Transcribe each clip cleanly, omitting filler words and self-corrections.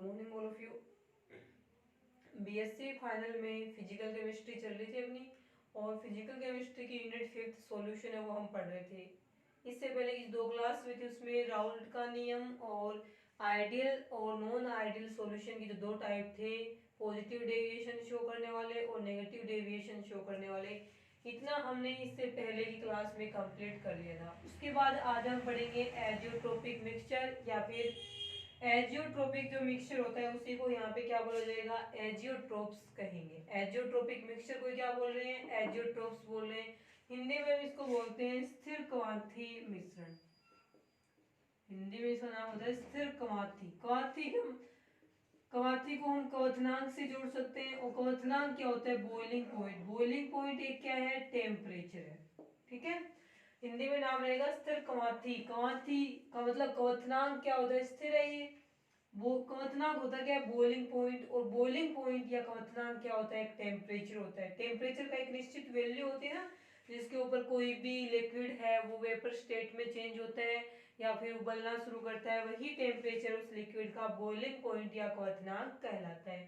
Morning all of you. BSc final में physical chemistry चल रही थी अपनी, और फिजिकल केमिस्ट्री की यूनिट 5th सॉल्यूशन है वो हम पढ़ रहे थे। इससे पहले की 2 क्लास हुई थी उसमें राउल्ट का नियम और आइडियल और नॉन आइडियल सॉल्यूशन की जो 2 टाइप थे, पॉजिटिव डेविएशन शो करने वाले और नेगेटिव डेविएशन शो करने वाले, इतना हमने इससे पहले की क्लास में कंप्लीट कर लिया था। उसके बाद आज हम पढ़ेंगे एजियोट्रोपिक मिक्सचर, या फिर एजियोट्रोपिक जो मिक्सचर होता है उसी को यहाँ पे क्या बोला जाएगा, एजियोट्रोप्स कहेंगे। एजियोट्रोपिक मिक्सचर को क्या बोल रहे हैं, एजियोट्रोप्स बोल रहे हैं। हिंदी में हम इसको बोलते हैं स्थिर क्वांथी मिश्रण। हिंदी में इसका नाम होता है स्थिर क्वांथी। क्वांथी को हम क्वथनांक से जोड़ सकते हैं, और क्वथनांक क्या होता है, बॉइलिंग पॉइंट। बॉइलिंग पॉइंट एक क्या है, टेम्परेचर है। ठीक है, हिंदी में नाम रहेगा स्थिर क्वांथी। क्वांथी का मतलब क्वथनांक क्या होता है, स्थिर है ये। वो क्वथनांक होता है क्या, बॉइलिंग पॉइंट। और बॉइलिंग पॉइंट या क्वथनांक क्या होता है, एक टेम्परेचर होता है। टेम्परेचर का एक निश्चित वैल्यू होती है ना, जिसके ऊपर कोई भी लिक्विड है वो वेपर स्टेट में चेंज होता है या फिर उबलना शुरू करता है, वही टेम्परेचर उस लिक्विड का बॉइलिंग पॉइंट या क्वथनांक कहलाता है।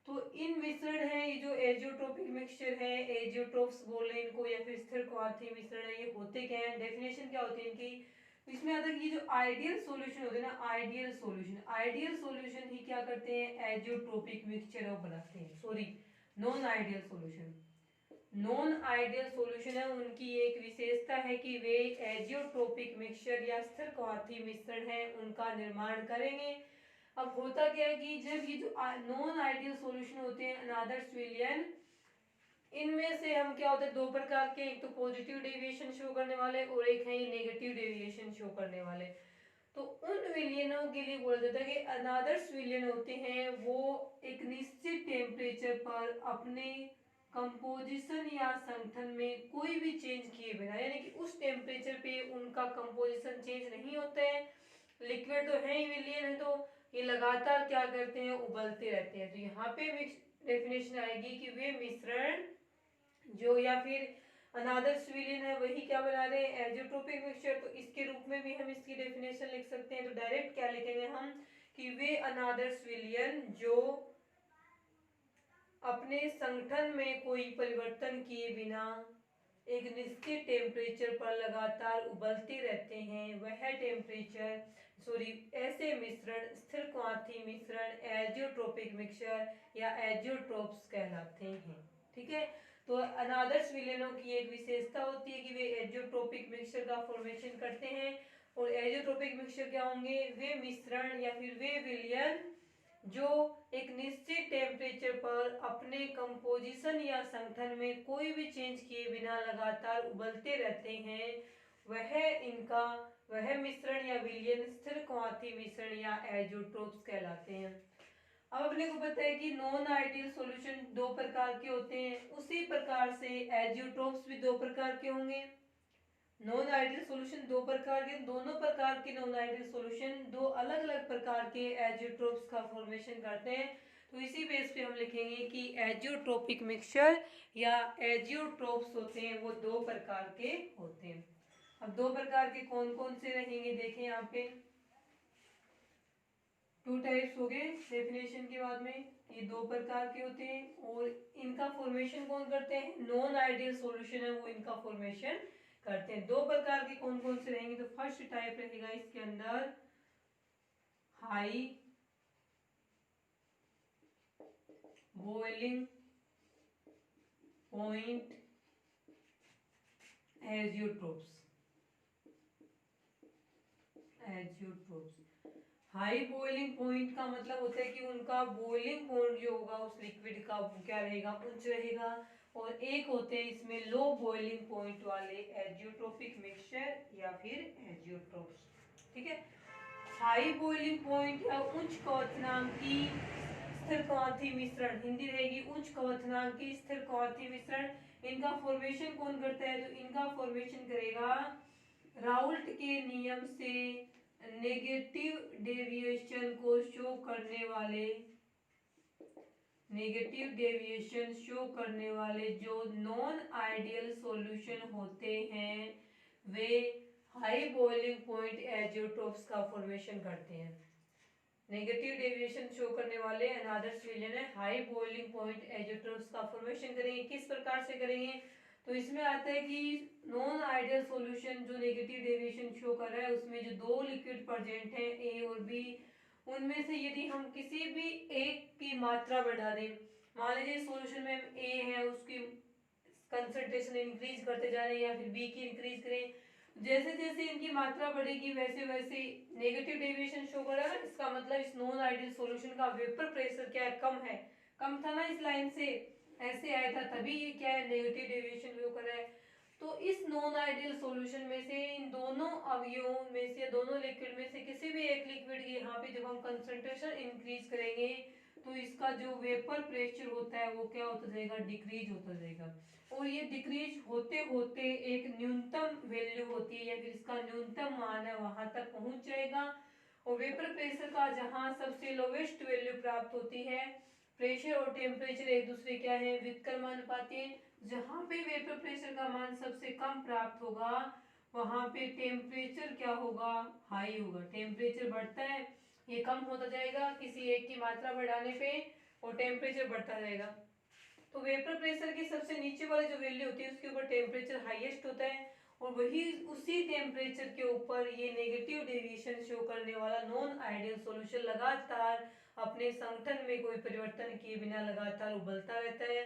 तो इन मिश्रण है ये जो एजियोट्रोपिक मिक्सचर है, एजियोट्रोप्स बोल रहे हैं इनको, या फिर स्थिर क्वांथी मिश्रण है, ये होते क्या है, डेफिनेशन क्या होती है इनकी। इसमें आता है कि ये जो आइडियल सॉल्यूशन होते हैं ना, आइडियल सॉल्यूशन ही क्या करते हैं, एजियोट्रोपिक मिक्सचर बनाते हैं। Sorry, non ideal solution. Non ideal solution है उनकी एक विशेषता है कि वे एजियोट्रोपिक मिक्सचर या स्थिर क्वांथी मिश्रण है उनका निर्माण करेंगे। अब होता क्या है कि जब ये जो नॉन आइडियल सॉल्यूशन होते हैं अनादर्श विलयन, इनमें से हम क्या होते हैं, 2 प्रकार के, एक तो पॉजिटिव डेविएशन शो करने वाले और एक है ये नेगेटिव डेविएशन शो करने वाले। तो उन विलयनों के लिए बोला जाता है कि अनादर्श विलयन होते हैं वो एक निश्चित टेम्परेचर पर अपने कंपोजिशन या संगठन में कोई भी चेंज किए बिना, यानी कि उस टेम्परेचर पे उनका कंपोजिशन चेंज नहीं होता है। लिक्विड तो है ही, विलयन है, तो ये लगातार क्या करते हैं, उबलते रहते हैं। तो यहाँ पे डेफिनेशन आएगी कि वे मिश्रण जो, या फिर अनादर्श विलयन है वही क्या बना रहे हैं, एजियोट्रोपिक मिक्सचर। तो इसके रूप में भी हम इसकी डेफिनेशन लिख सकते हैं। तो डायरेक्ट क्या लिखेंगे हम, कि वे अनादर्श विलयन जो अपने संगठन में कोई परिवर्तन किए बिना एक निश्चित टेम्परेचर पर लगातार उबलते रहते हैं, वह टेम्परेचर सॉरी ऐसे मिश्रण स्थिर क्वांथी मिश्रण एजियोट्रोपिक मिक्सचर या एजियोट्रोप्स कहलाते हैं। ठीक है, तो अनादर्श विलयनों की एक विशेषता होती है कि वे एजियोट्रोपिक मिक्सचर का फॉर्मेशन करते हैं। और एजियोट्रोपिक मिक्सचर क्या होंगे, वे मिश्रण या फिर वे विलयन जो एक निश्चित टेम्परेचर पर अपने कंपोजिशन या संगठन में कोई भी चेंज किए बिना लगातार उबलते रहते हैं, वह मिश्रण या विलयन स्थिर क्वांथी मिश्रण या एजियोट्रोप्स कहलाते हैं। अब अपने को पता है कि नॉन आइडियल सॉल्यूशन 2 प्रकार के होते हैं, उसी प्रकार से एजियोट्रोप्स भी 2 प्रकार के होंगे। नॉन आइडियल सॉल्यूशन 2 प्रकार के, दोनों प्रकार के नॉन आइडियल सॉल्यूशन 2 अलग अलग प्रकार के एजियोट्रोप्स का फॉर्मेशन करते हैं। तो इसी बेस पे हम लिखेंगे कि एजियोट्रोपिक मिक्सचर या एजियोट्रोप्स होते हैं वो 2 प्रकार के होते हैं। अब 2 प्रकार के कौन कौन से रहेंगे, देखें यहाँ पे 2 टाइप्स हो गए डेफिनेशन के बाद में, ये 2 प्रकार के होते हैं। और इनका फॉर्मेशन कौन करते हैं, नॉन आइडियल सॉल्यूशन है वो इनका फॉर्मेशन करते हैं। 2 प्रकार के कौन कौन से रहेंगे, तो फर्स्ट टाइप रहेगा इसके अंदर high boiling point azeotropes. High boiling point का मतलब होता है कि उनका बॉइलिंग पॉइंट जो होगा उस लिक्विड का वो क्या रहेगा, उच्च रहेगा। और एक होते हैं इसमें लो बॉइलिंग पॉइंट वाले एजियोट्रोपिक मिक्सचर या फिर एजियोट्रोप्स। ठीक है, हाई बॉइलिंग पॉइंट या उच्च क्वथनांकी स्थिर क्वांथी मिश्रण, हिंदी रहेगी उच्च क्वथनांकी स्थिर क्वांथी मिश्रण। इनका फॉर्मेशन कौन करता है, तो इनका फॉर्मेशन करेगा राउल्ट के नियम से नेगेटिव डेविएशन को शो करने वाले, नेगेटिव डेविएशन शो करने वाले जो नॉन आइडियल सॉल्यूशन होते हैं वे हाई बॉइलिंग पॉइंट एजियोट्रोप्स का फॉर्मेशन करते हैं। नेगेटिव डेविएशन शो करने वाले अनदर विलेन है हाई बॉइलिंग पॉइंट एजेट्रोप्स का फॉर्मेशन करेंगे। किस प्रकार से करेंगे, तो इसमें आता है कि नॉन आइडियल सॉल्यूशन जो नेगेटिव डेविएशन शो कर रहा है उसमें जो दो लिक्विड प्रेजेंट है ए और बी, उनमें से यदि हम किसी भी एक की मात्रा बढ़ा दें, मान लीजिए सॉल्यूशन में ए है उसकी कंसंट्रेशन इंक्रीज करते जा रहे हैं या फिर बी की इंक्रीज करें, जैसे जैसे इनकी मात्रा बढ़ेगी वैसे वैसे नेगेटिव डेविएशन शो कर रहा है। इसका मतलब इस नॉन आइडियल सॉल्यूशन का वेपर प्रेशर क्या है, कम है, कम था ना इस लाइन से ऐसे आया था, तभी ये क्या है नेगेटिव डेविएशन शो कर रहा है। तो इस नॉन आइडियल सॉल्यूशन में से इन दोनों अवयवों में से दोनों लिक्विड में से किसी भी एक लिक्विड की यहाँ पे जब हम कंसंट्रेशन इंक्रीज करेंगे तो इसका जो वेपर प्रेशर होता है वो क्या होता जाएगा, डिक्रीज होता जाएगा। और ये डिक्रीज होते होते एक न्यूनतम वैल्यू होती है या फिर इसका न्यूनतम मान है वहां तक पहुंच जाएगा। और वेपर प्रेशर का जहां सबसे लोवेस्ट वैल्यू प्राप्त होती है, प्रेशर और टेम्परेचर एक दूसरे क्या है, व्युत्क्रमानुपाती है। जहां पे वेपर प्रेशर का मान सबसे कम प्राप्त होगा वहां पे टेम्परेचर क्या होगा, हाई होगा। टेम्परेचर बढ़ता है, ये कम होता जाएगा किसी एक की मात्रा बढ़ाने पे और टेम्परेचर बढ़ता जाएगा। तो वेपर प्रेशर की सबसे नीचे वाली जो वैल्यू होती है उसके ऊपर टेम्परेचर हाईएस्ट होता है और वही उसी टेम्परेचर के ऊपर ये नेगेटिव डेविएशन शो करने वाला नॉन आइडियल सॉल्यूशन लगातार अपने संगठन में कोई परिवर्तन किए बिना लगातार उबलता रहता है।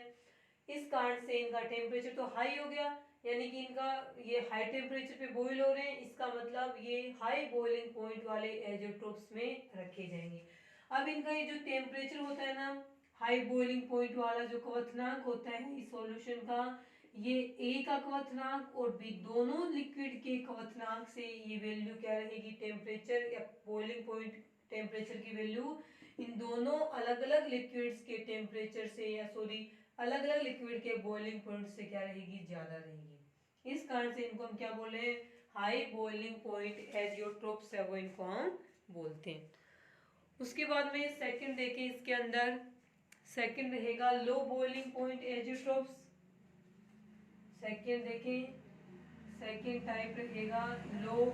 इस कारण से इनका टेम्परेचर तो हाई हो गया, यानी कि इनका ये हाई टेम्परेचर पे बॉईल हो रहे हैं, इसका मतलब ये हाई बॉइलिंग पॉइंट वाले एजेट्रोप्स में रखे जाएंगे। अब इनका ये जो टेम्परेचर होता है ना, हाई बॉइलिंग पॉइंट वाला जो क्वथनांक होता है इस सॉल्यूशन का, ये ए का क्वथनांक और बी दोनों लिक्विड के क्वथनांक से ये वैल्यू क्या रहेगी, टेम्परेचर या बॉइलिंग पॉइंट टेम्परेचर की वैल्यू इन दोनों अलग अलग लिक्विड्स के टेम्परेचर से या सॉरी अलग अलग लिक्विड के बॉइलिंग पॉइंट से क्या रहेगी, ज्यादा रहेगी। इस कारण से इनको हम क्या बोले, हाई बॉइलिंग पॉइंट एजियोट्रोप्स है वो इनको हम बोलते हैं। उसके बाद में सेकंड देखें, इसके अंदर सेकंड रहेगा low boiling point azeotropes. Second देखें, सेकंड टाइप रहेगा low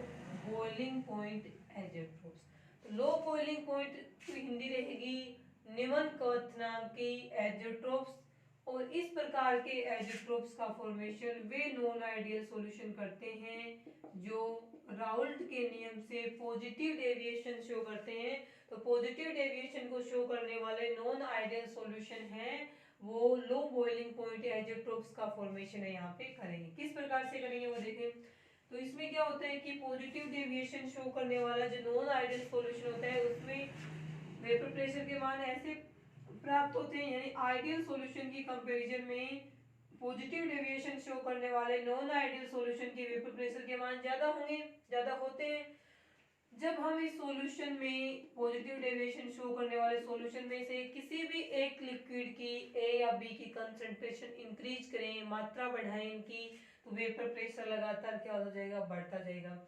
boiling point azeotropes. Low boiling point की हिंदी रहेगी निम्न क्वथनांकी एजियोट्रोप्स। और इस प्रकार के एजियोट्रोप्स का फॉर्मेशन वे नॉन आइडियल सॉल्यूशन करते हैं जो राउल्ट के नियम से पॉजिटिव डेविएशन शो करते हैं। तो पॉजिटिव डेविएशन को शो करने वाले नॉन आइडियल सॉल्यूशन हैं वो लो बॉइलिंग पॉइंट एजियोट्रोप्स का फॉर्मेशन है यहाँ पे करेंगे। किस प्रकार से करेंगे वो देखें। तो इसमें क्या होता है कि पॉजिटिव डेविएशन शो करने वाला जो नॉन आइडियल सॉल्यूशन होता है उसमें वेपर प्रेशर के मान ऐसे प्राप्त होते हैं, यानी आइडियल सॉल्यूशन की कंपैरिजन में पॉजिटिव डेविएशन शो करने वाले नॉन आइडियल सॉल्यूशन के वेपर प्रेशर के मान ज्यादा होंगे, ज्यादा होते हैं। जब हम इस सॉल्यूशन में पॉजिटिव डेविएशन शो करने वाले सॉल्यूशन में से किसी भी एक लिक्विड की ए या बी की कंसंट्रेशन इंक्रीज करें, मात्रा बढ़ाएं इनकी, तो वेपर प्रेशर लगातार क्या हो जाएगा, बढ़ता जाएगा।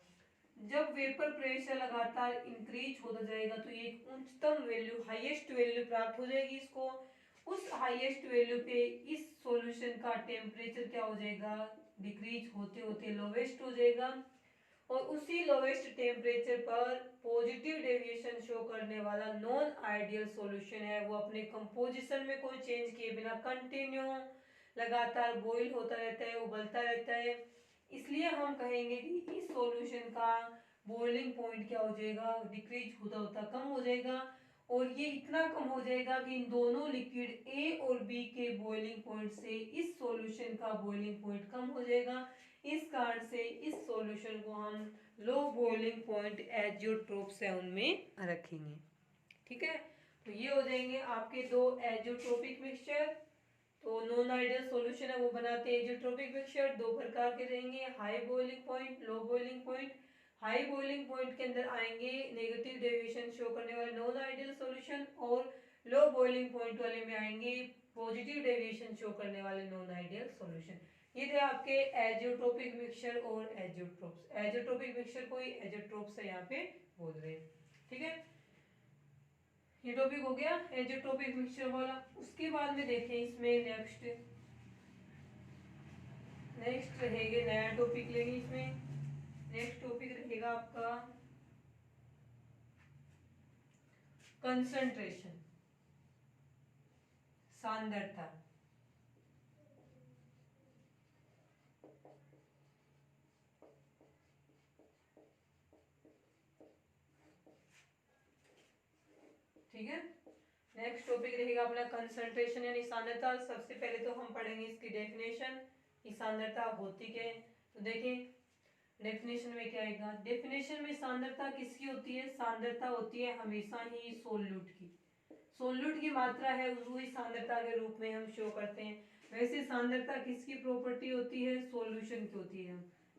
जब वेपर प्रेशर लगातार इंक्रीज होता जाएगा तो ये उच्चतम वैल्यू हाईएस्ट वैल्यू प्राप्त हो जाएगी इसको। उस हाईएस्ट वैल्यू पे इस सॉल्यूशन का टेम्परेचर क्या हो जाएगा, डिक्रीज होते होते लोवेस्ट हो जाएगा। और उसी लोवेस्ट टेम्परेचर पर पॉजिटिव डेविएशन शो करने वाला नॉन आइडियल सॉल्यूशन है वो अपने कंपोजिशन में कोई चेंज किए बिना कंटिन्यू लगातार बॉईल होता रहता है, उबलता रहता है। इसलिए हम कहेंगे कि इस सॉल्यूशन का बॉइलिंग पॉइंट क्या हो जाएगा, डिक्रीज होता होता कम हो जाएगा। और ये इतना कम हो जाएगा कि इन दोनों लिक्विड ए और बी के बॉइलिंग पॉइंट से इस सॉल्यूशन का बॉइलिंग पॉइंट कम हो जाएगा। इस कारण से इस सॉल्यूशन को हम लो बॉइलिंग पॉइंट एजियोट्रोप्स है उनमें रखेंगे। ठीक है, तो ये हो जाएंगे आपके दो एजियोट्रोपिक मिक्सचर। तो नॉन आइडियल सॉल्यूशन है वो बनाते हैं एजियोट्रोपिक मिक्सचर, दो प्रकार के रहेंगे, high boiling point, low boiling point. High boiling point के अंदर आएंगे नेगेटिव डेविएशन शो करने वाले नॉन आइडियल सॉल्यूशन और लो बॉइलिंग पॉइंट वाले में आएंगे पॉजिटिव डेविएशन शो करने वाले नॉन आइडियल सॉल्यूशन। ये थे आपके एजियोट्रोपिक मिक्सचर और एजियोट्रोप्स। एजियोट्रोपिक मिक्सचर को ही एजियोट्रोप्स है यहाँ पे बोल रहे हैं। ठीक है, ये टॉपिक हो गया एजियोट्रोपिक मिक्सचर वाला। उसके बाद में देखें इसमें नेक्स्ट रहेगा नया टॉपिक लेंगे इसमें। नेक्स्ट टॉपिक रहेगा आपका कंसंट्रेशन सांद्रता, ठीक है। नेक्स्ट टॉपिक रहेगा अपना कंसंट्रेशन यानी सांद्रता। सबसे पहले तो हम पढ़ेंगे इसकी डेफिनेशन कि सांद्रता होती क्या है। तो देखिए डेफिनेशन में क्या आएगा। डेफिनेशन में सांद्रता किसकी होती है, सांद्रता होती है हमेशा ही सोल्यूट की। सोल्यूट की मात्रा है वही सांद्रता के रूप में हम शो करते हैं। वैसे सांद्रता किसकी प्रॉपर्टी होती है, सॉल्यूशन की होती है।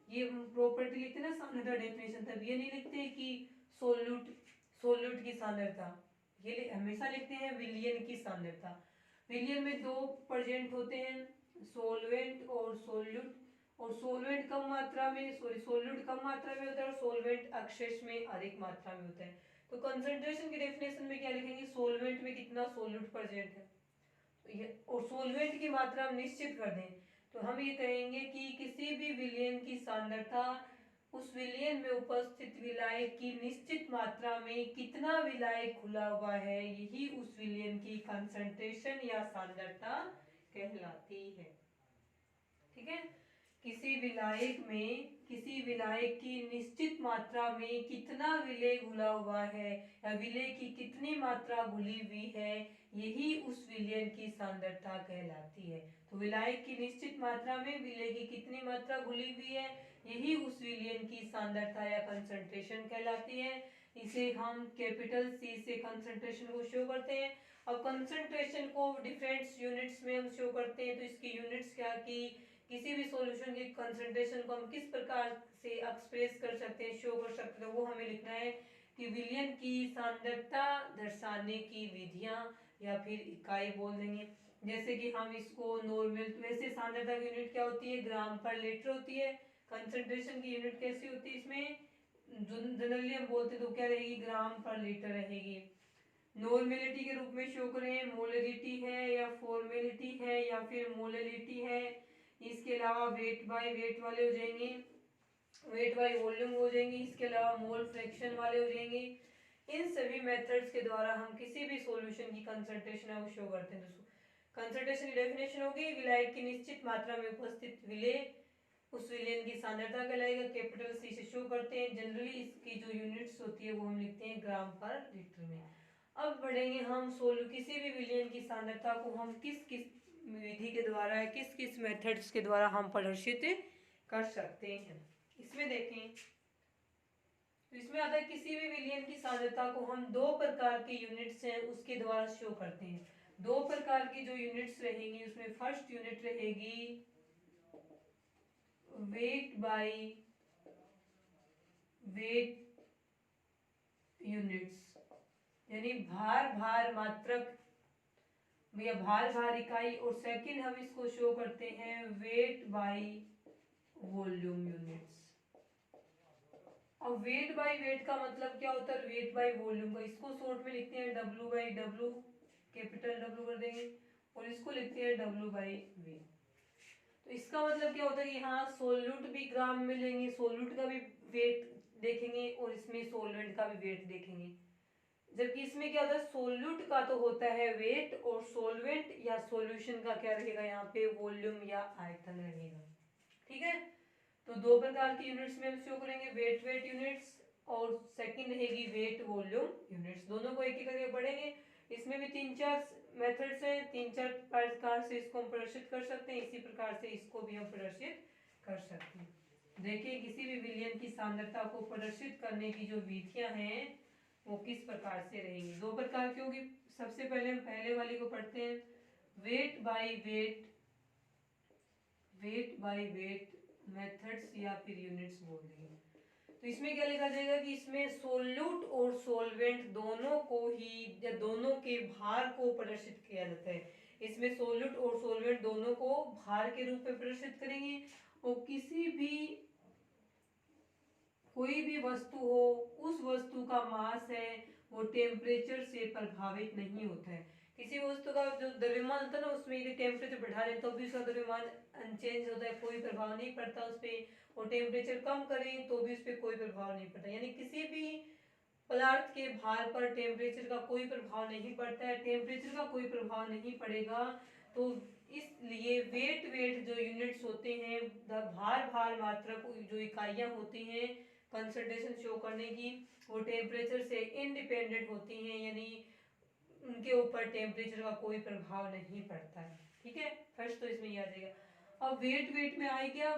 ये प्रॉपर्टी लिखते हैं ना सांद्रता डेफिनेशन, तब ये नहीं लिखते कि सोल्यूट सोल्यूट की सांद्रता, ये हमेशा लिखते हैं विलियन की सांद्रता। विलियन में दो प्रेजेंट होते हैं, सोलवेंट और सोल्यूट। और सोलवेंट कम मात्रा में सोल्यूट कम मात्रा में होता है और सोलवेंट अक्षेश में अधिक मात्रा में होता है। तो कंसंट्रेशन की डेफिनेशन में क्या लिखेंगे, सोलवेंट में कितना सोल्यूट प्रेजेंट है और सोलवेंट की मात्रा हम निश्चित कर दें तो हम ये कहेंगे कि किसी भी विलयन की सांद्रता उस विलयन में उपस्थित विलायक की निश्चित मात्रा में कितना विलायक खुला हुआ है, यही उस विलयन की कंसंट्रेशन या सांद्रता कहलाती है। ठीक है, किसी विलायक की निश्चित मात्रा में कितना विलेय घुला हुआ है या विलेय की कितनी मात्रा घुली हुई है, यही उस विलयन की सांद्रता कहलाती है। तो विलायक की निश्चित मात्रा में विलेय की कितनी मात्रा घुली हुई है, यही उस विलयन की सांद्रता या कंसंट्रेशन कहलाती है। इसे हम कैपिटल सी से कंसंट्रेशन को शो करते हैं। अब कंसंट्रेशन को डिफरेंट यूनिट्स में हम शो करते हैं। तो इसकी यूनिट्स क्या की, किसी भी सॉल्यूशन की कंसंट्रेशन को हम किस प्रकार से एक्सप्रेस कर सकते हैं, शो कर सकते हैं, वो हमें लिखना है कि विलयन की सांद्रता दर्शाने की विधियां या फिर इकाई बोल देंगे। जैसे कि हम इसको नॉर्मल, वैसे सांद्रता की यूनिट क्या होती है, ग्राम पर लीटर होती है। कंसंट्रेशन की यूनिट कैसी होती है, इसमें जनरली हम बोलते तो क्या रहेगी, ग्राम पर लीटर रहेगी। नॉर्मेलिटी के रूप में शो करें, मोलरिटी है या फॉर्मेलिटी है या फिर मोलरिटी है। इसके अलावा वेट बाय वेट वाले हो जाएंगे, वेट बाय वॉल्यूम हो जाएंगे। इसके अलावा मोल फ्रैक्शन वाले हो जाएंगे। इन सभी मेथड्स के द्वारा हम किसी भी सॉल्यूशन की कंसंट्रेशन है वो शो करते हैं। दोस्तों कंसंट्रेशन की डेफिनेशन होगी, विलायक की निश्चित मात्रा में उपस्थित विलेय उस विलयन की सांद्रता कहलाएगा। कैपिटल सी से शो करते हैं। जनरली इसकी जो यूनिट्स होती है वो हम लिखते हैं ग्राम पर लीटर में। अब बढ़ेंगे हम किसी भी विलयन की सांद्रता को हम किस किस विधि के द्वारा, किस किस मेथड्स के द्वारा हम प्रदर्शित कर सकते हैं। इसमें देखें तो इसमें आता है किसी भी विलयन की सांद्रता को हम दो प्रकार की यूनिट्स हैं उसके द्वारा शो करते हैं। दो प्रकार की जो यूनिट्स रहेंगी उसमें फर्स्ट यूनिट रहेगी वेट बाय वेट यूनिट्स, यानी भार मात्रक या भार इकाई। और सेकंड हम इसको शो करते हैं वेट बाय वॉल्यूम यूनिट्स। अब वेट बाय वेट का मतलब क्या होता है, वेट बाय वॉल्यूम का, इसको शॉर्ट में लिखते हैं W by W, capital W कर देंगे, और इसको लिखते हैं W बाई वी। तो इसका मतलब क्या होता है कि यहाँ सोल्यूट भी ग्राम में लेंगे, सोल्यूट का भी वेट देखेंगे और इसमें सोलवेंट का भी वेट देखेंगे। जबकि इसमें क्या होता है, सोल्यूट का तो होता है वेट और सोलवेंट या सॉल्यूशन का क्या रहेगा यहाँ पे, वॉल्यूम या आयतन रहेगा। ठीक है, तो दो प्रकार की यूनिट्स में हम शो करेंगे, वेट यूनिट्स और सेकंड रहेगी वेट वॉल्यूम यूनिट्स। दोनों को एक एक करके पढ़ेंगे। इसमें भी तीन चार मेथड्स हैं, तीन चार प्रकार से इसको हम प्रदर्शित कर सकते हैं। इसी प्रकार से इसको भी हम प्रदर्शित कर सकते हैं। देखिए किसी भी विलयन की सांद्रता को प्रदर्शित करने की जो विधियां हैं वो किस प्रकार से रहेंगी। दो प्रकार की होगी। सबसे पहले हम पहले वाली को पढ़ते हैं, वेट बाय वेट मेथड्स या फिर यूनिट्स बोल देंगे। तो इसमें क्या लिखा जाएगा कि इसमें सोल्यूट और सोलवेंट दोनों को ही या दोनों के भार को प्रदर्शित किया जाता है। इसमें सोल्यूट और सोलवेंट दोनों को भार के रूप में प्रदर्शित करेंगे और किसी भी कोई भी वस्तु हो उस वस्तु का मास है वो टेम्परेचर से प्रभावित नहीं होता है। किसी वस्तु का जो द्रव्यमान होता है ना उसमें यदि टेम्परेचर बढ़ा दें तो भी उसका द्रव्यमान अनचेंज होता है, कोई प्रभाव नहीं पड़ता उस पर। और टेम्परेचर कम करें तो भी उस पर कोई प्रभाव नहीं पड़ता। यानी किसी भी पदार्थ के भार पर टेम्परेचर का कोई प्रभाव नहीं पड़ता है, टेम्परेचर का कोई प्रभाव नहीं पड़ेगा, तो इसलिए वेट जो यूनिट्स होते हैं, भार मात्रक जो इकाइयां होती हैं कंसंट्रेशन शो करने की, वो टेम्परेचर से इंडिपेंडेंट होती हैं, यानी उनके ऊपर टेम्परेचर का कोई प्रभाव नहीं पड़ता है। ठीक है, फर्स्ट तो इसमें ये आ जाएगा। अब वेट में आए क्या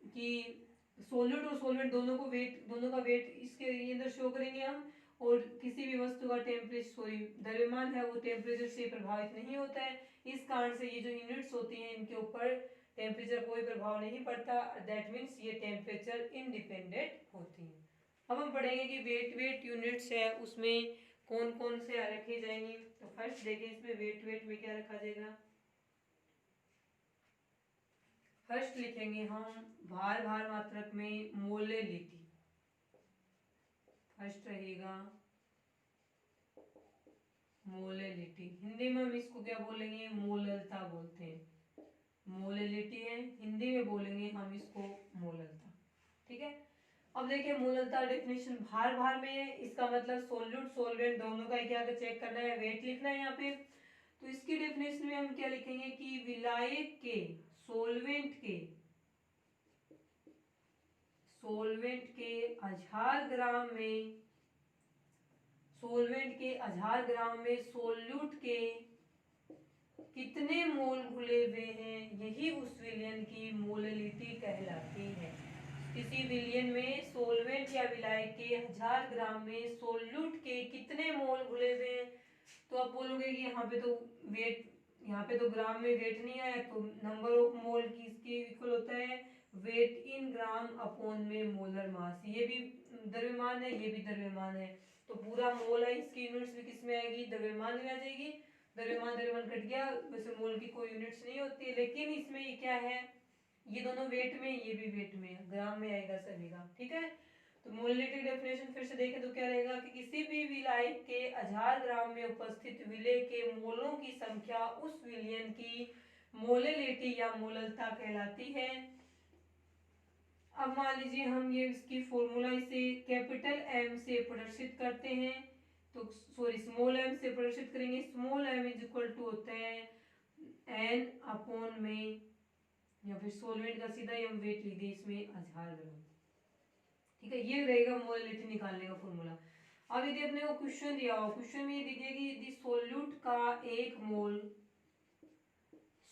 कि सॉलिड और सॉल्वेंट दोनों का वेट इसके अंदर शो करेंगे हम, और किसी भी वस्तु का टेम्परेचर सॉरी द्रव्यमान है वो टेम्परेचर से प्रभावित नहीं होता है, इस कारण से ये जो यूनिट्स होती हैं इनके ऊपर टेम्परेचर कोई प्रभाव नहीं पड़ता, दैट मीन्स ये टेम्परेचर इंडिपेंडेंट होती हैं। अब हम पढ़ेंगे कि वेट यूनिट्स है उसमें कौन कौन से रखे जाएंगे। तो फर्स्ट देखें इसमें वेट में क्या रखा जाएगा। फर्स्ट लिखेंगे हम भार मात्रक में मोलेलिटी, फर्स्ट रहेगा मोलेलिटी, हिंदी में हम इसको क्या बोलेंगे, मोललता बोलते हैं, मोलेलिटी है हिंदी में बोलेंगे हम इसको मोललता। ठीक है, अब देखिए मोललता डेफिनेशन भार में है, इसका मतलब सोल्यूट सॉल्वेंट दोनों का क्या चेक करना है, वेट लिखना है यहाँ पे। तो इसकी डेफिनेशन में हम क्या लिखेंगे कि विलायक के सोल्वेंट के 1000 ग्राम में सोल्यूट के कितने मोल घुले हुए हैं, यही उस विलयन की मोललिटी कहलाती है। किसी विलयन में सोलवेंट या विलायक के 1000 ग्राम में सोल्यूट के कितने मोल घुले हुए हैं, तो आप बोलोगे कि यहाँ पे तो वेट, यहाँ पे तो ग्राम में वेट नहीं आया, तो नंबर ऑफ मोल किसके इक्वल होता है, वेट इन ग्राम अपॉन में मोलर मास, ये भी द्रव्यमान है ये भी द्रव्यमान है, तो पूरा मोल है इसकी यूनिट्स भी किस में आएगी, द्रव्यमान में आ जाएगी। द्रव्यमान कट गया, वैसे मोल की कोई यूनिट्स नहीं होती, लेकिन इसमें ये क्या है, ये दोनों वेट में ये भी वेट में, ग्राम में आएगा सभी का। ठीक है, तो मोललिटी डेफिनेशन फिर से देखें तो क्या रहेगा कि किसी भी विलायक के 1000 ग्राम में उपस्थित विलय के मोलों की संख्या उस विलयन की मोललिटी या मोललता कहलाती है। अब मान लीजिए हम ये इसकी फॉर्मूला इसे कैपिटल एम से प्रदर्शित करते हैं, तो सॉरी स्मॉल एम से प्रदर्शित करेंगे, small M is equal to होता है एन अपॉन में, या फिर सोलवेंट का सीधा ही हम वेट लिख दिए इसमें 1000 ग्राम। ठीक है, ये रहेगा मोललिटी निकालने का फॉर्मूला। अब यदि अपने को क्वेश्चन दिया हो, क्वेश्चन में ये दीजिए कि यदि सोल्यूट का 1 मोल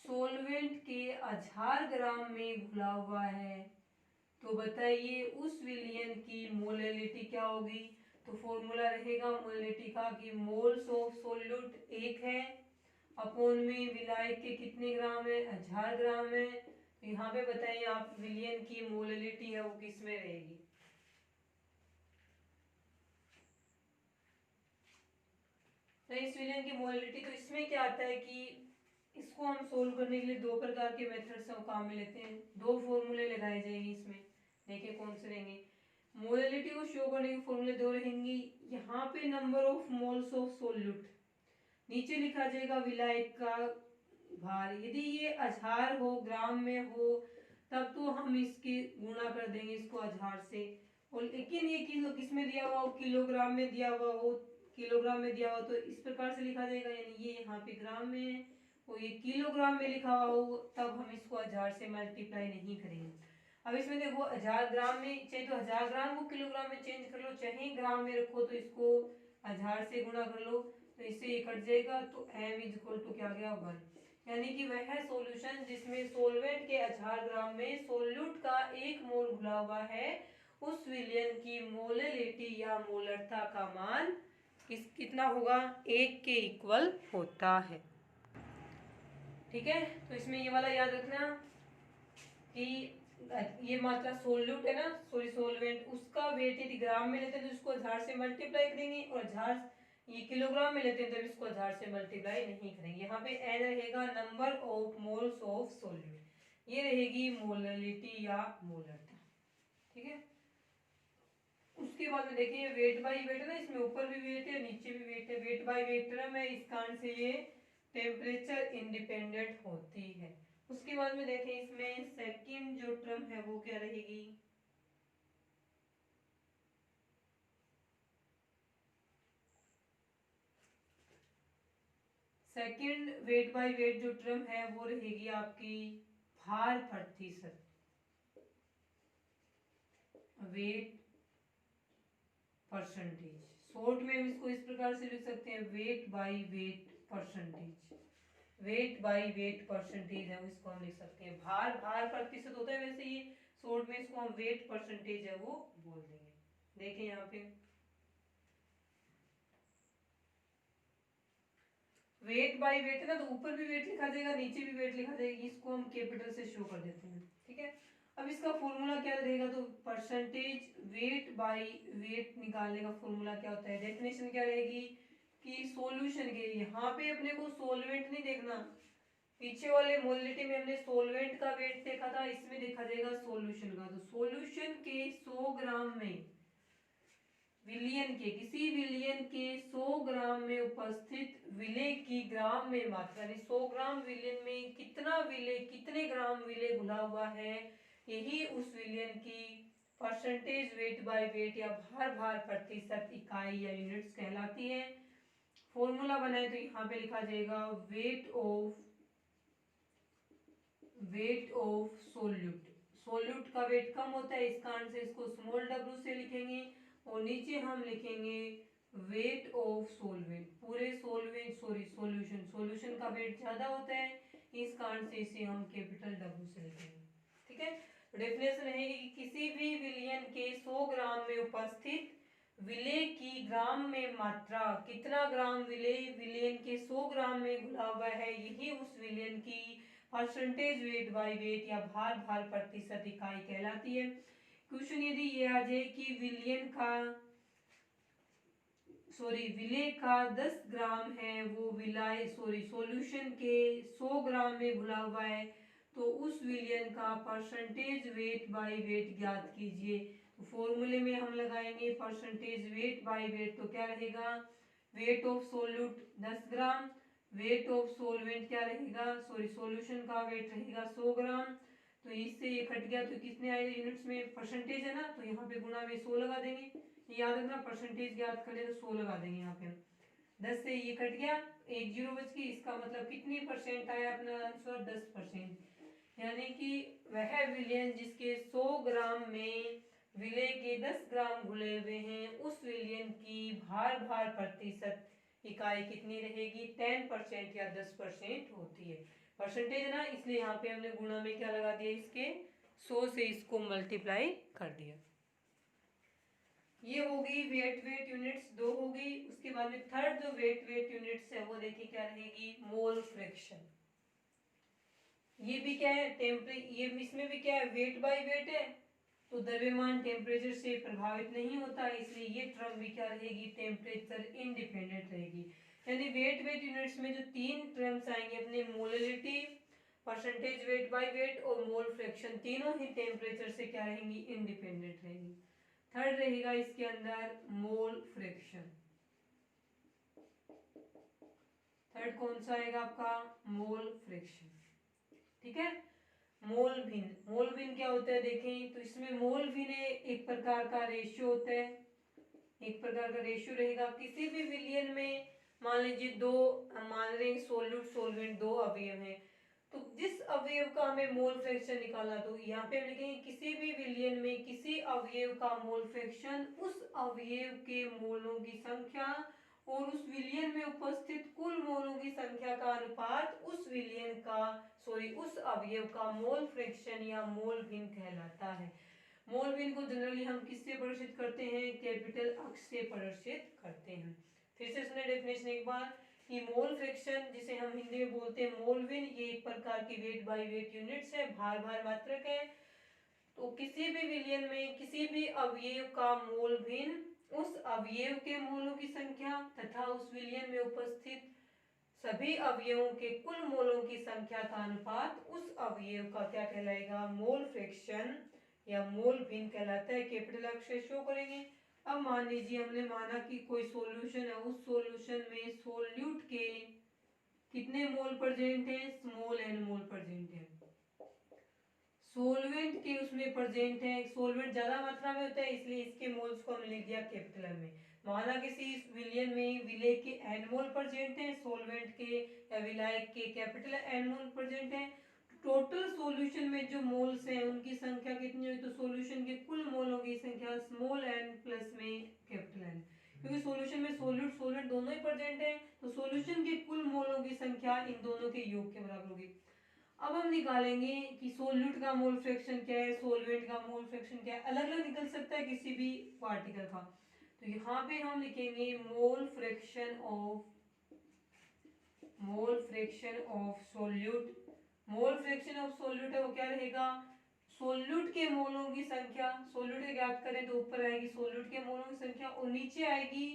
सोलवेंट के 1000 ग्राम में घुला हुआ है, तो बताइए उस विलयन की मोललिटी क्या होगी। तो फॉर्मूला रहेगा मोललिटी का कि मोल्स ऑफ सोल्यूट 1 है, अपोन में विलायक के कितने ग्राम है, 1000 ग्राम है। तो यहाँ पे बताइए आप विलयन की मोललिटी है वो किस में रहेगी। तो इस विलयन की मोललिटी, तो इसमें क्या आता है कि इसको हम सोल्व करने के लिए दो प्रकार के मेथड से काम में लेते हैं, दो फॉर्मूले लगाए जाएंगे इसमें, देखिए कौन से रहेंगे। मोललिटी को शो करने के फॉर्मूले दो रहेंगे, यहाँ पे number of moles of solute, नीचे लिखा जाएगा विलायक का भार, यदि ये 1000 हो ग्राम में हो तब तो हम इसके गुणा कर देंगे इसको 1000 से, और लेकिन ये किलो किस में दिया हुआ हो, किलोग्राम में दिया हुआ हो, किलोग्राम में दिया हुआ तो इस प्रकार से लिखा जाएगा, यानी ये यहाँ पे ग्राम में है और ये किलोग्राम में लिखा हुआ हो, तब हम इसको 1000 से मल्टीप्लाई नहीं करेंगे। अब इसमें देखो 1000 ग्राम में, चाहे तो 1000 ग्राम को किलोग्राम में चेंज कर लो, चाहे ग्राम में रखो तो इसको 1000 से गुणा कर लो, तो इससे ये कट जाएगा, तो m इज इक्वल टू क्या गया 1, यानी कि वह सॉल्यूशन जिसमें सोलवेंट के 1000 ग्राम में सोल्यूट का 1 मोल घुला हुआ है, उस विलयन की मोललिटी या मोलरता का मान कितना होगा, 1 के इक्वल होता है। ठीक है, तो इसमें ये वाला याद रखना कि ये मात्रा सोल्यूट है ना, सॉरी सोलवेंट, उसका वेट यदि ग्राम में लेते हैं तो इसको 1000 से मल्टीप्लाई करेंगे, और 1000 ये किलोग्राम में लेते हैं तो इसको 1000 से मल्टीप्लाई नहीं करेंगे। यहाँ पे n रहेगा number of moles of solute, ये रहेगी मोललिटी या मोलरता। ठीक है, उसके बाद में देखिए वेट बाई वेट है ना, इसमें ऊपर भी वेट है नीचे भी वेट है, वेट बाई वेट टर्म है, इस कारण से ये टेम्परेचर इंडिपेंडेंट होती है। उसके बाद में देखें इसमें सेकंड जो टर्म है वो क्या रहेगी, सेकंड वेट बाय वेट जो टर्म है वो रहेगी आपकी भार प्रतिशत, वेट परसेंटेज। शॉर्ट में हम इसको इस प्रकार से लिख सकते हैं, weight by weight percentage, weight by weight percentage है वो, इसको हम लिख सकते हैं। भार भार प्रतिशत होता है, वैसे ये शॉर्ट में इसको हम वेट परसेंटेज है वो बोल देंगे। देखें यहाँ पे वेट बाय वेट है ना, तो ऊपर भी वेट लिखा जाएगा, नीचे भी वेट लिखा जाएगी, इसको हम कैपिटल से शो कर देते हैं, ठीक है। अब इसका फॉर्मूला क्या रहेगा, तो परसेंटेज वेट बाय वेट निकालने का फॉर्मूला क्या होता है, डेफिनेशन क्या रहेगी कि सॉल्यूशन के, यहाँ पे अपने को सॉल्वेंट नहीं देखना, पीछे वाले मोलिटी में हमने सॉल्वेंट का वेट देखा था, इसमें देखा जाएगा सॉल्यूशन का। तो सॉल्यूशन के 100 ग्राम में विलियन के, किसी विलियन के 100 ग्राम में उपस्थित विलेय की ग्राम में मात्रा, यानी 100 ग्राम विलियन में कितना विलेय, कितने ग्राम विलेय घुला हुआ है, यही उस विलियन की परसेंटेज वेट बाय वेट या भार भार प्रतिशत इकाई या यूनिट्स कहलाती है। फॉर्मूला बनाए तो यहाँ पे लिखा जाएगा वेट ऑफ सोल्यूट। सोल्यूट का वेट कम होता है, इस कारण से इसको स्मॉल w से लिखेंगे, और नीचे हम लिखेंगे वेट ऑफ सोलवेंट, पूरे सोलवेंट सॉल्यूशन, सॉल्यूशन का वेट ज्यादा होता है, इस कारण से इसे हम कैपिटल W से लिखेंगे, ठीक है। डेफिनेशन रहेगी कि किसी भी विलयन के 100 ग्राम में उपस्थित विलेय की ग्राम में मात्रा, कितना ग्राम विलेय विलयन के 100 ग्राम में घुला हुआ है, यही उस विलयन की परसेंटेज वेट बाय वेट या भार भार प्रतिशत इकाई कहलाती है। क्वेश्चन यदि ये आ जाए कि विलेय का 10 ग्राम है वो सॉल्यूशन के 100 ग्राम में घुला हुआ है, तो उस विलयन का परसेंटेज वेट बाय वेट ज्ञात कीजिए। तो फॉर्मूले में हम लगाएंगे परसेंटेज वेट बाय वेट, तो क्या रहेगा, weight of solute 10 gram, weight of solvent क्या रहेगा, सॉल्यूशन का वेट रहेगा 100 ग्राम, तो इससे ये कट गया, तो कितने आएगा यूनिट्स में, परसेंटेज है ना, तो यहाँ पे गुणा में 100 लगा देंगे, याद रखना परसेंटेज याद कर ले तो 100 लगा देंगे यहाँ पे। 10 से ये कट गया, एक जीरो बच गई, इसका मतलब कितनी परसेंट आया अपना आंसर, 10%, यानी कि वह विलयन जिसके 100 ग्राम में विलेय के 10 ग्राम घुले हुए हैं, उस विलयन की भार भार प्रतिशत इकाई कितनी रहेगी, 10% या 10% होती है। परसेंटेज ना, इसलिए यहाँ पे हमने गुणा में क्या लगा दिया, इसके 100 से इसको मल्टीप्लाई कर दिया। ये हो गई वेट यूनिट्स 2 हो गई। उसके बाद में थर्ड जो वेट यूनिट्स है वो देखिए क्या रहेगी, मोल फ्रैक्शन। ये भी क्या है, ये इसमें भी क्या है, वेट बाय वेट है, तो द्रव्यमान टेम्परेचर से प्रभावित नहीं होता, इसलिए ये टर्म भी क्या रहेगी, टेम्परेचर इंडिपेंडेंट रहेगी। यानी वेट यूनिट्स में जो 3 टर्म्स आएंगे अपने, molality, percentage weight by weight और मोल फ्रैक्शन, तीनों ही टेम्परेचर से क्या रहेंगी, इंडिपेंडेंट रहेंगी। थर्ड रहेगा इसके अंदर मोल फ्रैक्शन। थर्ड कौन सा आएगा आपका, मोल फ्रैक्शन, ठीक है। मोल भिन्न क्या होता है देखें, तो इसमें मोल भिन्न एक प्रकार का रेशियो होता है, एक प्रकार का रेशियो रहेगा किसी भी विलयन में। मान लीजिए मान रहे सोल्यूट सोलवेंट 2 अवयव हैं, तो जिस अवयव का हमें मोल फ्रैक्शन निकालना, तो यहाँ पे हम लिखेंगे किसी भी विलयन में किसी अवयव का मोल फ्रैक्शन उस अवयव के मोलों की संख्या और उस विलयन में उपस्थित कुल मोलों की संख्या का अनुपात उस अवयव का मोल फ्रैक्शन या मोल भिन्न कहलाता है। मोल भिन्न को जनरली हम किससे प्रदर्शित करते हैं, कैपिटल अक्ष से प्रदर्शित करते हैं। फिर से सुने डेफिनेशन एक बार, कि मोल फ्रैक्शन जिसे हम हिंदी में बोलते हैं मोल भिन्न, ये एक प्रकार की वेट बाय वेट यूनिट्स है, भार भार मात्रक है। तो किसी भी विलयन में किसी भी अवयव का मोल भिन्न उस अवयव के मोलों की संख्या तथा उस विलयन में उपस्थित सभी अवयवों के कुल मोलों की संख्या का अनुपात उस अवयव का क्या कहलाएगा, मोल फ्रैक्शन या मोल भिन्न कहलाता है। कैपिटल अक्षर शो करेंगे। अब मान लीजिए हमने माना कि कोई सॉल्यूशन है, उस सॉल्यूशन में सोल्यूट के कितने मोल प्रेजेंट है, स्मॉल n मोल प्रेजेंट है। सोलवेंट के उसमें प्रेजेंट है, सोलवेंट ज्यादा मात्रा में होता है इसलिए इसके मोल्स को हमने लिख दिया कैपिटल में। माना किसी विलियन में विलेय के एन मोल प्रेजेंट है, सोलवेंट के या विलायक के कैपिटल एन मोल प्रेजेंट है। टोटल सॉल्यूशन में जो मोल्स हैं उनकी संख्या कितनी हुई, तो सॉल्यूशन के कुल मोलों की संख्या स्मॉल एन प्लस में कैपिटल एन, क्योंकि सॉल्यूशन में सोल्यूट सोल्वेंट दोनों ही प्रेजेंट है तो सॉल्यूशन के कुल मोलों की संख्या इन दोनों के योग के बराबर होगी। अब हम निकालेंगे कि सोल्यूट का मोल फ्रैक्शन क्या है, सोलवेंट का मोल फ्रैक्शन क्या है, अलग अलग निकल सकता है किसी भी पार्टिकल का। तो यहाँ पे हम लिखेंगे mole fraction of solute. Mole fraction of solute है वो क्या रहेगा, सोल्यूट के मोलों की संख्या, सोल्यूट के ज्ञात करें तो ऊपर आएगी सोल्यूट के मोलों की संख्या और नीचे आएगी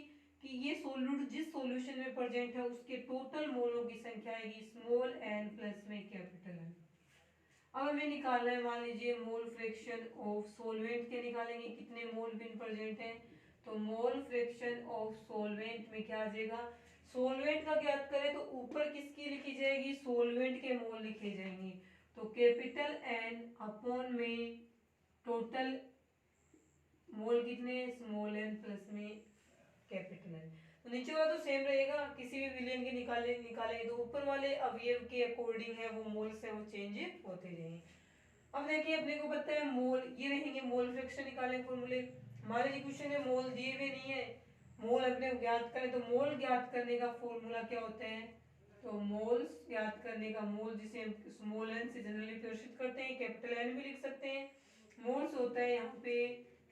कि ये सोल्यूट जिस सॉल्यूशन में प्रेजेंट है उसके टोटल मोलों की संख्या आएगी स्मॉल एन प्लस में कैपिटल एन। अब हमें निकालना है, मान लीजिए मोल फ्रैक्शन ऑफ सोलवेंट के निकालेंगे कितने मोल बिन प्रेजेंट है, तो मोल फ्रैक्शन ऑफ सोलवेंट में क्या आ जाएगा, सोलवेंट का ज्ञात करें तो ऊपर किसकी लिखी जाएगी, सोलवेंट के मोल लिखे जाएंगे, तो कैपिटल एन अपॉन में टोटल मोल कितने, स्मॉल एन प्लस में कैपिटल एन। तो नीचे वाला तो सेम रहेगा, किसी भी विलेन के निकालेंगे तो ऊपर वाले अवयव के अकॉर्डिंग है वो मोल्स है वो चेंज होते जाएंगे। अब देखिए अपने को पता है मोल, ये रहेंगे मोल फ्रैक्शन निकालें फॉर्मूले। हमारे लिए क्वेश्चन है मोल दिए हुए नहीं है, मोल अपने को ज्ञात करें, तो मोल ज्ञात करने का फॉर्मूला क्या होता है, तो मोल्स ज्ञात करने का, मोल जिसे हम स्मॉल एन से जनरली प्रदर्शित करते हैं, कैपिटल एन भी लिख सकते हैं। मोल्स होता है यहाँ पे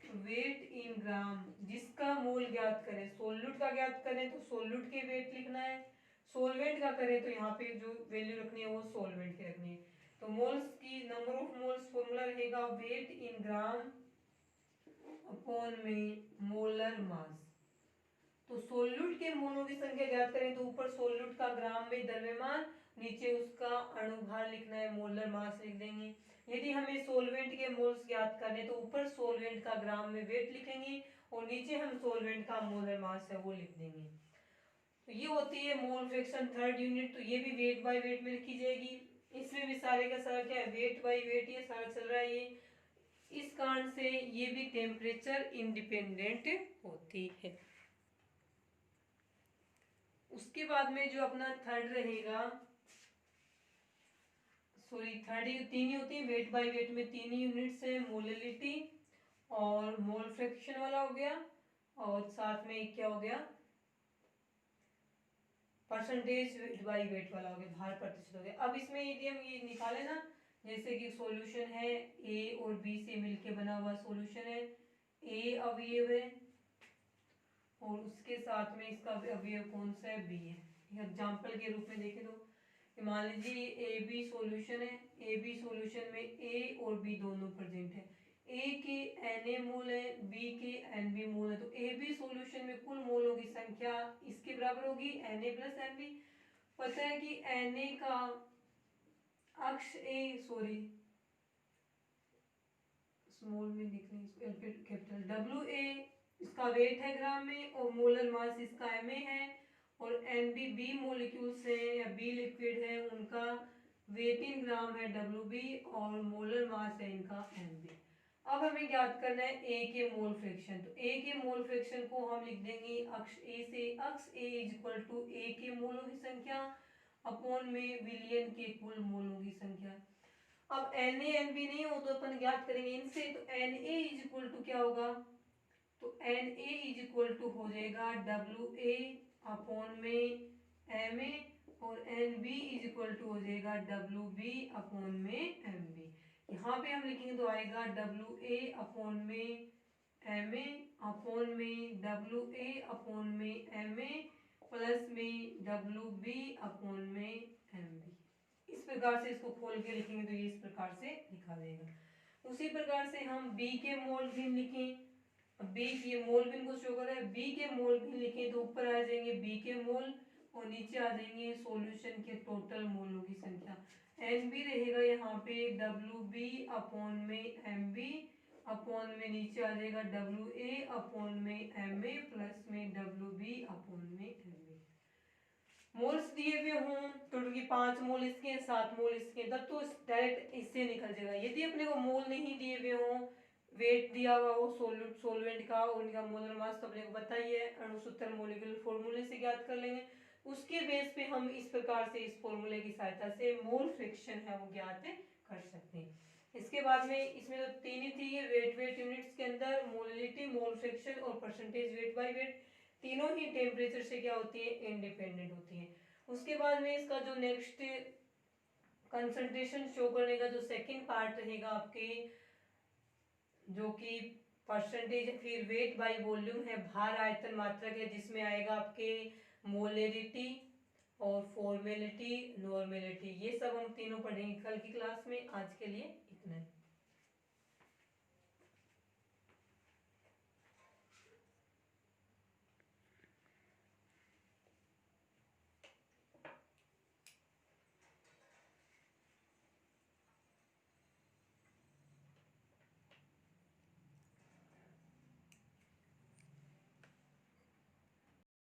वेट इन ग्राम, जिसका मोल ज्ञात करें, सोल्यूट का ज्ञात करें तो सोल्यूट के वेट लिखना है, सोलवेंट का करें तो यहाँ पे जो वैल्यू रखनी है वो सोलवेंट की रखनी है। तो मोल्स की नंबर ऑफ मोल्स फॉर्मूला रहेगा वेट इन ग्राम अपॉन में मोलर मास। तो सोल्यूट के मोलों की संख्या ज्ञात करें तो ऊपर सोल्यूट का ग्राम में द्रव्यमान, नीचे उसका अणुभार लिखना है, मोलर मास लिख देंगे। यदि हमें सोलवेंट के मोल्स ज्ञात करने तो ऊपर सोलवेंट का ग्राम में वेट लिखेंगे और नीचे हम सोलवेंट का मोलर मास है वो लिख देंगे। तो ये होती है मोल फ्रैक्शन थर्ड यूनिट, तो ये भी वेट बाय वेट में लिखी जाएगी। इसमें भी सारे का सारा क्या है, वेट बाय वेट ये सारा चल रहा है ये, इस कारण से ये भी टेम्परेचर इंडिपेंडेंट होती है। उसके बाद में जो अपना थर्ड रहेगा, सॉरी थर्ड तीन ही होती है, वेट बाय वेट में तीन ही यूनिट्स है, मोलिलिटी और मोल फ्रैक्शन वाला हो गया और साथ में क्या हो गया, परसेंटेज वेट बाय वेट वाला हो गया, भार प्रतिशत हो गया। अब इसमें यदि हम ये निकाले ना, जैसे कि सॉल्यूशन है ए और बी से मिलके बना हुआ सॉल्यूशन है, ए अवयव है और उसके साथ में इसका अवयव कौन सा है, बी है। एग्जाम्पल के रूप में देखें तो मान लीजिए ए बी सॉल्यूशन है, ए बी सॉल्यूशन में ए और बी दोनों प्रेजेंट है, ए के एन ए मोल है, बी के एन बी मोल है, तो ए बी सॉल्यूशन में कुल मोलों की संख्या इसके बराबर होगी N A plus N B. पता है कि एन ए का अक्ष ए, सॉरी स्मॉल में लिख लें कैपिटल डब्ल्यू ए इसका वेट है ग्राम में और मोलर मास इसका एम ए है, और एन बी बी मोलिक्यूल्स है या बी लिक्विड है उनका वेट इन ग्राम है डब्ल्यू बी और मोलर मास है इनका एम बी। अब हमें ज्ञात करना है ए के मोल फ्रैक्शन, तो ए के मोल फ्रैक्शन को हम लिख देंगे अक्ष ए से, अक्ष ए इज इक्वल टू ए के मोलों की संख्या अपॉन में विलियन के कुल मोलों की संख्या। अब एन ए एन बी नहीं हो तो अपन ज्ञात करेंगे इनसे, तो N A is equal to क्या होगा, तो N A is equal to हो जाएगा डब्ल्यू ए अपॉन में एम ए और N B is equal to हो जाएगा डब्ल्यू बी अपॉन में एम बी। यहाँ पे हम लिखेंगे तो आएगा डब्ल्यू ए अपॉन में एम ए अपॉन में डब्ल्यू ए अपॉन में एम ए प्लस में डब्ल्यू बी अपॉन में एम बी। इस प्रकार से इसको खोल के लिखेंगे तो ये इस प्रकार से लिखा जाएगा। उसी प्रकार से हम बी के मोल भिन्न लिखें, बी के मोल भिन्न को शो कर रहा है, बी के मोल भिन्न लिखें तो ऊपर आ जाएंगे बी के मोल और नीचे आ जाएंगे सॉल्यूशन के टोटल मोलों की संख्या। एन बी रहेगा यहाँ पे डब्ल्यू बी अपॉन में एम बी अपॉन में नीचे आ जाएगा डब्ल्यू ए अपॉन में एम ए प्लस में डब्ल्यू बी अपॉन में एम बी। मोल्स दिए हुए हों टोटल की 5 मोल इसके, 7 मोल इसके अंदर, तो डायरेक्ट इससे निकल जाएगा। यदि अपने को मोल नहीं दिए हुए हों, वेट दिया हुआ हो सोलवेंट का और उनका मोलर मास तो अपने को पता ही है, अणुसूत्र मॉलिक्यूलर फॉर्मूले से ज्ञात कर लेंगे। उसके बेस पे हम इस प्रकार से इस फॉर्मूले की सहायता से मोल फ्रैक्शन है वो ज्ञात कर सकते हैं। इसके बाद में इसमें तो तीन ही थी, वेट यूनिट्स के अंदर मोलिटी, मोल फ्रैक्शन और परसेंटेज वेट बाय वेट, तीनों ही टेम्परेचर से क्या होती है, इंडिपेंडेंट होती है। उसके बाद में इसका जो नेक्स्ट कंसंट्रेशन शो करने का जो सेकंड पार्ट रहेगा आपके, जो कि परसेंटेज फिर वेट बाय वॉल्यूम है, भार आयतन मात्रक है, जिसमें आएगा आपके मोलेरिटी और फॉर्मेलिटी, नॉर्मेलिटी, ये सब हम तीनों पढ़ेंगे कल की क्लास में। आज के लिए इतना ही।